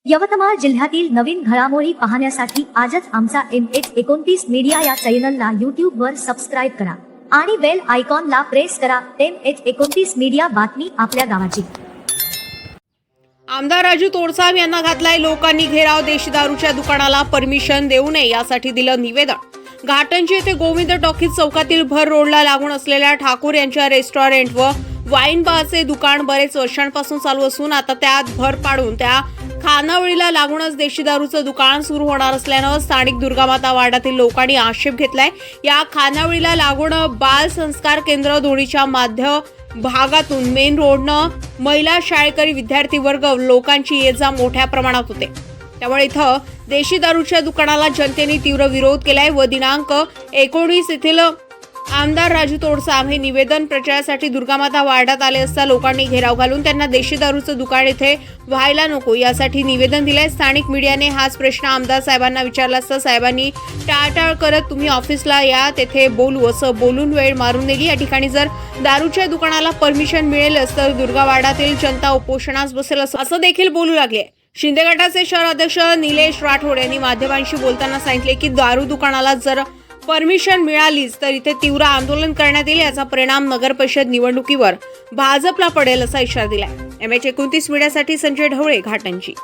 यवतमाळ जिल्ह्यातील नवीन घडामोडी पाहण्यासाठी आजच आमचा MH29 मीडिया या चॅनलला यूट्यूबवर सबस्क्राईब करा आणि बेल आयकॉनला प्रेस करा। MH29 मीडिया, बातमी आपल्या गावाची। आमदार राजू तोडसाम यांना घातलाय लोकांनी घेराव। देशी दारूच्या दुकानाला परमिशन देऊ नये यासाठी दिलं निवेदन। घाटंजी येथे गोविंद टॉकीज चौकातील भर रोडला लागून असलेल्या ठाकूर यांच्या रेस्टॉरंट व वाईन बारचे दुकान बरेच वर्षांपासून चालू असून आता त्यात भर पाडून त्या खानावळीला लागूनच देशी दारूचं दुकान सुरू होणार असल्यानं स्थानिक दुर्गामाता वार्डातील लोकांनी आक्षेप घेतलाय। या खानावळीला लागून बाल संस्कार केंद्र दोन्हीच्या मध्य भागातून मेन रोडनं महिला, शाळकरी, विद्यार्थी वर्ग लोकांची ये-जा मोठ्या प्रमाणात होते। त्यामुळे इथं देशी दारूच्या दुकानाला जनतेने तीव्र विरोध केलाय व दिनांक 19 येथील आमदार राजू तोडसाम हे निवेदन प्रचारासाठी दुर्गामाता वार्डात आले असता लोकांनी घेराव घालून त्यांना देशी दारूचं दुकान इथे व्हायला नको यासाठी निवेदन दिलंय। स्थानिक मीडियाने हाच प्रश्न आमदार साहेबांना विचारला असता साहेबांनी टाळाटाळ करत तुम्ही ऑफिसला या, तेथे बोलू असं बोलून वेळ मारून दिली। या ठिकाणी जर दारूच्या दुकानाला परमिशन मिळेलच तर दुर्गा वार्डातील जनता उपोषणास बसेल असं देखील बोलू लागले। शिंदे गटाचे शहर अध्यक्ष निलेश राठोड यांनी माध्यमांशी बोलताना सांगितले की दारू दुकानाला जर परमिशन मिळालीच तर इथे तीव्र आंदोलन करण्यात येईल। याचा परिणाम नगर परिषद निवडणुकीवर भाजपला पडेल असा इशारा दिलाय। MH29 मीडियासाठी संजय ढवळे, घाटंजी।